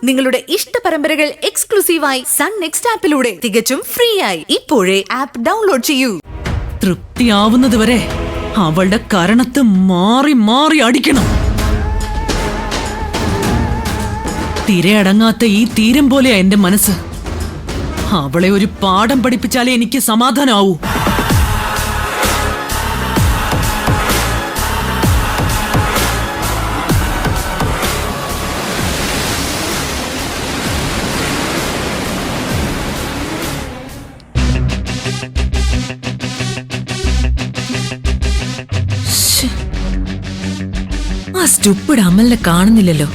നിങ്ങളുടെ ഇഷ്ട പരമ്പരകൾ എക്സ്ക്ലൂസീവായി സൺ നെക്സ്റ്റ് ആപ്പിലൂടെ തികച്ചും ഫ്രീ ആയി ഇപ്പോഴേ ആപ്പ് ഡൗൺലോഡ് ചെയ്യൂ. തൃപ്തിയാവുന്നതുവരെ അവളുടെ കരണത്ത് മാറി മാറി അടിക്കണം. തിരയടങ്ങാത്ത ഈ തീരം പോലെയാ എന്റെ മനസ്സ്. അവളെ ഒരു പാഠം പഠിപ്പിച്ചാലേ എനിക്ക് സമാധാനാവൂ. ആ സ്റ്റുപ്പിഡ് അമലിനെ കാണുന്നില്ലല്ലോ.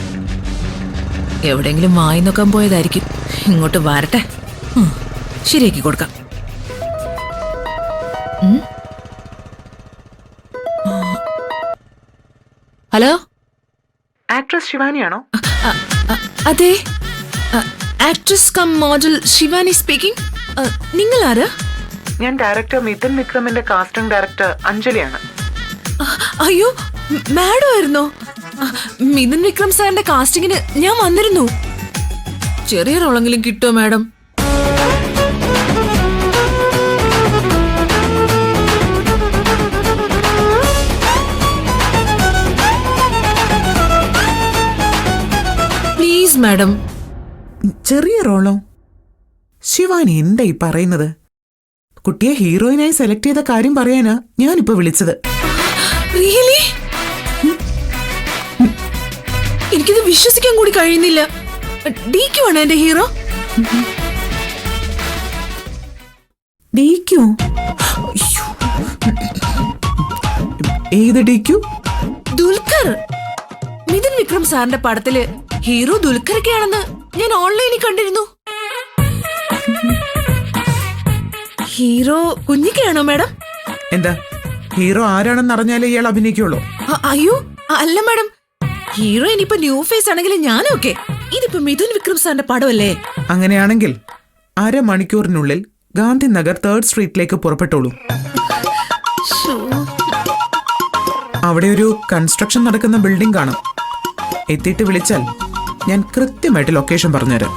എവിടെങ്കിലും വായി നോക്കാൻ പോയതായിരിക്കും. ഇങ്ങോട്ട് വരട്ടെ, ശരിയാക്കി കൊടുക്കാം. ഹലോ, ആക്ട്രസ് ശിവാനിയാണോ? അതെ, actress cum model Shivani speaking. നിങ്ങൾ ആരാ? ഞാൻ ഡയറക്ടർ മിഥുൻ വിക്രമിന്റെ കാസ്റ്റിംഗ് ഡയറക്ടർ അഞ്ജലിയാണ്. അയ്യോ, മാഡം ആയിരുന്നോ? മിഥുൻ വിക്രം സാറിന്റെ കാസ്റ്റിംഗിന് ഞാൻ വന്നിരുന്നു. ചെറിയ റോളെങ്കിലും കിട്ടുമോ മാഡം? Please madam. ചെറിയ റോളോ? ശിവാനി എന്താ ഈ പറയുന്നത്? കുട്ടിയെ ഹീറോയിനായി സെലക്ട് ചെയ്ത കാര്യം പറയാനാ ഞാനിപ്പോ വിളിച്ചത്. റിയലി? എനിക്കിത് വിശ്വസിക്കാൻ കൂടി കഴിയുന്നില്ല. DQ ആണ് എന്റെ ഹീറോ. DQ? ഏത് DQ? ദുൽഖർ. മിഥുൻ വിക്രം സാറിന്റെ പടത്തില് ഹീറോ ദുൽഖറൊക്കെയാണെന്ന് ഞാൻ ഓൺലൈനിൽ കണ്ടിരുന്നു. ഹീറോ കുഞ്ഞിക്കയാണോ മാഡം? എന്താ, ഹീറോ ആരാണെന്ന് അറിഞ്ഞാലേ ഇയാൾ അഭിനയിക്കുള്ളൂ? അയ്യോ അല്ല മാഡം, ഹീറോ ഇനിയിപ്പോ ന്യൂ ഫേസ് ആണെങ്കിലും ഞാനൊക്കെ. ഇതിപ്പോ മിഥുൻ വിക്രം സാറിന്റെ പടമല്ലേ? അങ്ങനെയാണെങ്കിൽ അരമണിക്കൂറിനുള്ളിൽ ഗാന്ധിനഗർ 3rd സ്ട്രീറ്റിലേക്ക് പുറപ്പെട്ടോളൂ. അവിടെ ഒരു കൺസ്ട്രക്ഷൻ നടക്കുന്ന ബിൽഡിംഗ് കാണാം. എത്തിയിട്ട് വിളിച്ചാൽ ഞാൻ കൃത്യമായിട്ട് ലൊക്കേഷൻ പറഞ്ഞുതരാം.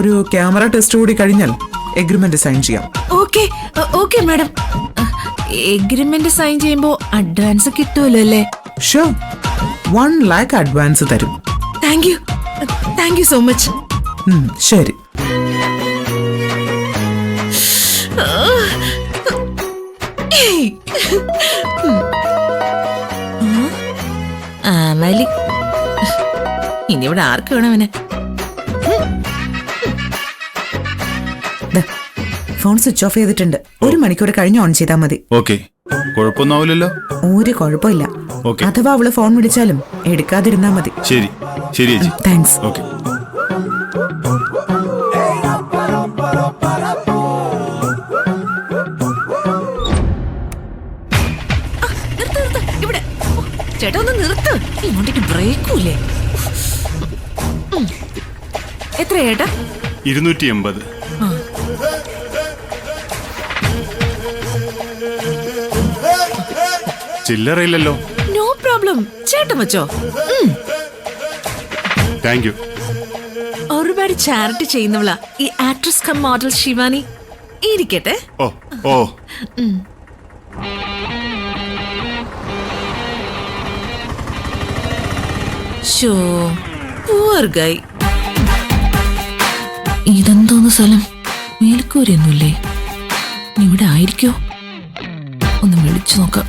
ഒരു ക്യാമറ ടെസ്റ്റ് കൂടി കഴിഞ്ഞാൽ എഗ്രിമെന്റ് സൈൻ ചെയ്യാം. Okay okay madam. Agreement sign ചെയ്യുമ്പോ അഡ്വാൻസ് കിട്ടുമല്ലോ അല്ലേ? ഷുവർ, 1 lakh അഡ്വാൻസ് തരും. Thank you so much. ശരി. ഇനി ഇവിടെ ആർക്ക് വേണം അവനെ? ഫോൺ സ്വിച്ച് ഓഫ് ചെയ്തിട്ടുണ്ട്. 1 മണിക്കൂർ കഴിഞ്ഞ് ഓൺ ചെയ്താൽ മതി. ഓക്കെ, കുഴപ്പമൊന്നുമില്ലല്ലോ. ഒരു കുഴപ്പമില്ല. അഥവാ അവള് ഫോൺ വിളിച്ചാലും എടുക്കാതിരുന്നാ മതി. ശരി ശരി ചേച്ചി. താങ്ക്സ്. ഓക്കെ. ഇവിടെ ചേട്ടാ ഒന്ന് നിർത്ത്. ഇങ്ങോട്ടേക്ക് ബ്രേക്കൂല്ലേ? എത്ര ചേട്ടാ? 280. ചില്ലറയില്ലല്ലോ. നോ പ്രോബ്ലം, ചേട്ടൻ വെച്ചോ. Thank you. ഒരുപാട് ചാരിറ്റി ചെയ്യുന്നവളാ ഈ ആക്ട്രസ് കം മോഡൽ ശിവാനി. ഇരിക്കട്ടെ. ഓ ഓ ഷോ, പൂവർ ഗൈ. ഇതെന്തോന്ന് സ്ഥലം? മേൽക്കൂരൊന്നുമില്ലേ? ഇവിടെ ആയിരിക്കോ? ഒന്ന് വിളിച്ചു നോക്കാം.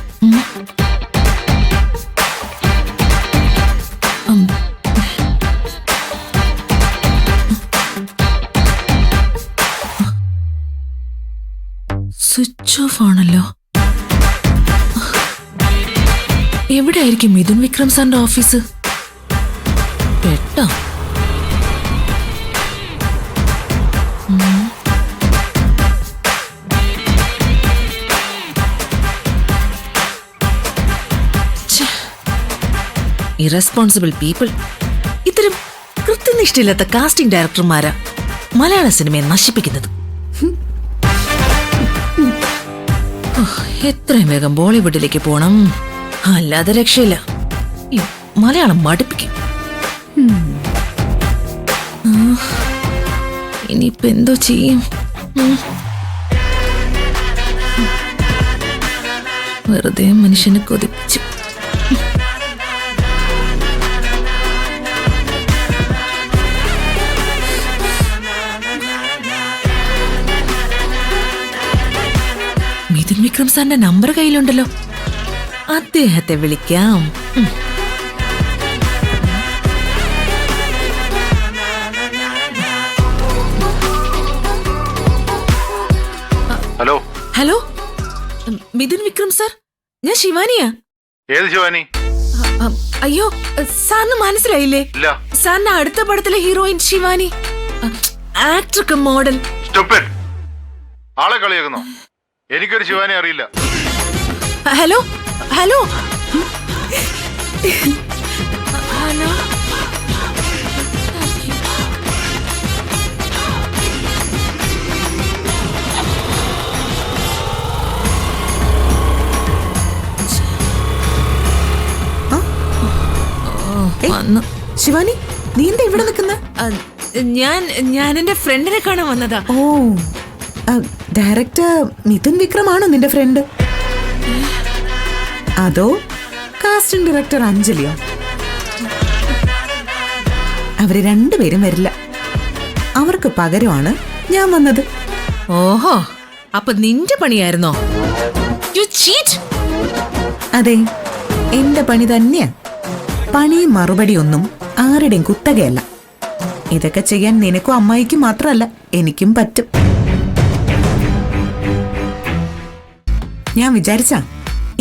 സ്വിച്ച് ഓഫ് ആണല്ലോ. എവിടെയായിരിക്കും മിഥുൻ വിക്രം സാറിന്റെ ഓഫീസ്? പെട്ടോ? Irresponsible people. ഇത്തരം കൃത്യനിഷ്ഠയില്ലാത്ത കാസ്റ്റിംഗ് ഡയറക്ടർമാരാ മലയാള സിനിമയെ നശിപ്പിക്കുന്നത്. എത്രയും വേഗം ബോളിവുഡിലേക്ക് പോണം, അല്ലാതെ രക്ഷയില്ല. മലയാളം മടുപ്പിക്കും. ഇനിയിപ്പോ എന്തോ ചെയ്യും? വെറുതെ മനുഷ്യനെ കൊതിപ്പിച്ചു. മിഥുൻ വിക്രം സാറിന്റെ നമ്പർ കയ്യിലുണ്ടല്ലോ, അദ്ദേഹത്തെ വിളിക്കാം. Hello hello, Mithun Vikram sir, ഞാൻ ശിവാനിയാ. ഏത് ശിവാനി? അയ്യോ, സാറിന് മനസ്സിലായില്ലേ? ഇല്ല. സാറിന്റെ അടുത്ത പടത്തിലെ heroine Shivani, actor cum model. Stupid. ആളെ കളിയാക്കുന്നോ? എനിക്കൊരു ശിവാനി അറിയില്ല. ഹലോ ഹലോ ഹലോ, വന്നു. ശിവാനി, നീ എന്താ ഇവിടെ നിൽക്കുന്ന? ഞാൻ എന്റെ ഫ്രണ്ടിനെ കാണാൻ വന്നതാ. ഓ, ഡയറക്ടർ മിഥുൻ വിക്രമാണോ നിന്റെ ഫ്രണ്ട്? അതോ കാസ്റ്റിംഗ് ഡയറക്ടർ അഞ്ജലിയോ? അവര് രണ്ടുപേരും വരില്ല. അവർക്ക് പകരമാണ് ഞാൻ വന്നത്. ഓഹോ, അപ്പൊ നിന്റെ പണിയായിരുന്നോ? You cheat. അതെ, എന്റെ പണി തന്നെയാ. പണിയും മറുപടിയൊന്നും ആരുടെയും കുത്തകയല്ല. ഇതൊക്കെ ചെയ്യാൻ നിനക്കും അമ്മായിക്കും മാത്രമല്ല, എനിക്കും പറ്റും. ഞാൻ വിചാരിച്ച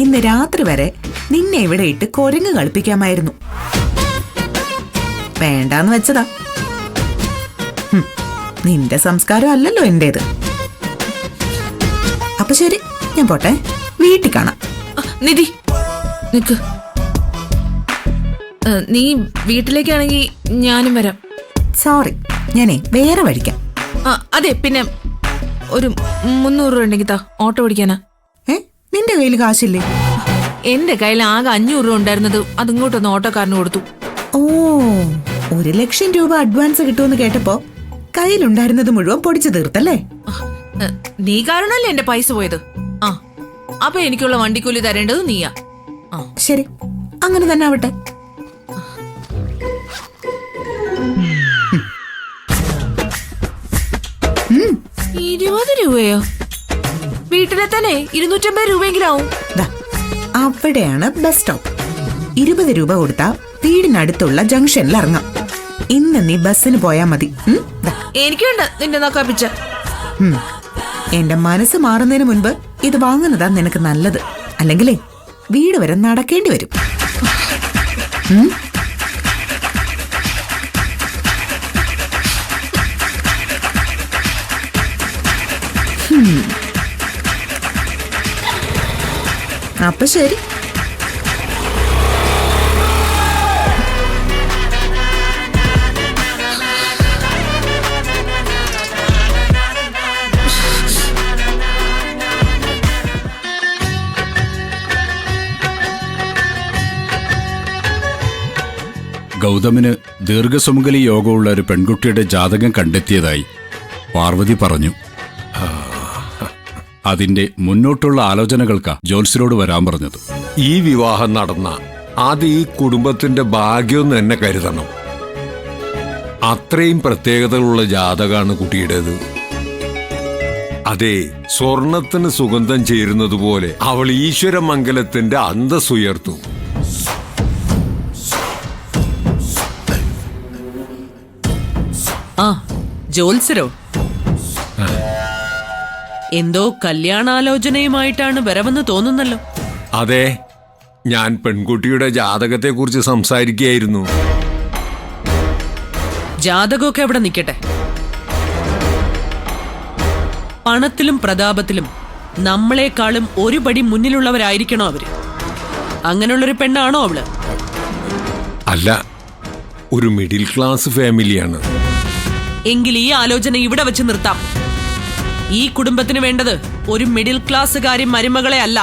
ഇന്ന് രാത്രി വരെ നിന്നെ ഇവിടെ ഇട്ട് കൊരങ്ങ് കളിപ്പിക്കാമായിരുന്നു. വേണ്ടാന്ന് വെച്ചതാ. നിന്റെ സംസ്കാരം അല്ലല്ലോ എന്റേത്. അപ്പൊ ശരി, ഞാൻ പോട്ടെ. വീട്ടിൽ കാണാം. നിധി, നിക്ക്. നീ വീട്ടിലേക്കാണെങ്കിൽ ഞാനും വരാം. സോറി, ഞാനേ വേറെ വഴിക്കാം. അതെ, പിന്നെ ഒരു 300 രൂപ ഉണ്ടെങ്കിൽ താ, ഓട്ടോ ഓടിക്കാനാ. നിന്റെ കയ്യിൽ കാശില്ലേ? എന്റെ കയ്യിൽ ആകെ 500 രൂപ ഉണ്ടായിരുന്നത്, അതിങ്ങോട്ടൊന്ന് ഓട്ടോക്കാരന് കൊടുത്തു. ഓ, 1,00,000 രൂപ അഡ്വാൻസ് കിട്ടുമെന്ന് കേട്ടപ്പോ കയ്യിലുണ്ടായിരുന്നത് മുഴുവൻ പൊടിച്ചു തീർത്തല്ലേ? നീ കാരണല്ലേ എന്റെ പൈസ പോയത്. അപ്പൊ എനിക്കുള്ള വണ്ടിക്കൂലി തരേണ്ടത് നീയാ. ശരി, അങ്ങനെ തന്നെ ആവട്ടെ. 20 രൂപയോ? വീട്ടിലെത്താനേ 250 രൂപയെങ്കിലും ആവും. അവിടെയാണ് ബസ് സ്റ്റോപ്പ്. 20 രൂപ കൊടുത്താ വീടിനടുത്തുള്ള ജംഗ്ഷനിൽ ഇറങ്ങാം. ഇന്ന് നീ ബസ്സിന് പോയാ മതി. എനിക്കുണ്ട് നിന്റെ നോക്കാപ്പിച്ച. എന്റെ മനസ്സ് മാറുന്നതിന് മുൻപ് ഇത് വാങ്ങുന്നതാ നിനക്ക് നല്ലത്. അല്ലെങ്കിലേ വീട് വരെ നടക്കേണ്ടി വരും. അപ്പൊ ശരി. ഗൗതമിന് ദീർഘസുമംഗലി യോഗമുള്ള ഒരു പെൺകുട്ടിയുടെ ജാതകം കണ്ടെത്തിയതായി പാർവതി പറഞ്ഞു. അതിന്റെ മുന്നോട്ടുള്ള ആലോചനകൾക്കാ ജോത്സ്യരോട് വരാൻ പറഞ്ഞത്. ഈ വിവാഹം നടന്ന ആദ്യം ഈ കുടുംബത്തിന്റെ ഭാഗ്യം തന്നെ കരുതണം. അത്രയും പ്രത്യേകതകളുള്ള ജാതകമാണ് കുട്ടിയുടേത്. അതെ, സ്വർണത്തിന് സുഗന്ധം ചേരുന്നത് പോലെ അവൾ ഈശ്വരമംഗലത്തിന്റെ അന്തസ്സുയർത്തു. ജോത്സരോ? എന്തോ കല്യാണാലോചനയുമായിട്ടാണ് വരവെന്ന് തോന്നുന്നല്ലോ. അതെ, ഞാൻ പെൺകുട്ടിയുടെ ജാതകത്തെക്കുറിച്ച് സംസാരിക്കുകയായിരുന്നു. ജാതകമൊക്കെ അവിടെ നിൽക്കട്ടെ. പണത്തിലും പ്രതാപത്തിലും നമ്മളെക്കാളും ഒരു പടി മുന്നിലുള്ളവരായിരിക്കണോ അവര്? അങ്ങനെയുള്ളൊരു പെണ്ണാണോ അവള്? അല്ല, ഒരു മിഡിൽ ക്ലാസ് ഫാമിലിയാണ്. എങ്കിൽ ഈ ആലോചന ഇവിടെ വെച്ച് നിർത്താം. ഈ കുടുംബത്തിന് വേണ്ടത് ഒരു മിഡിൽ ക്ലാസ്സുകാരി മരുമകളെ അല്ല.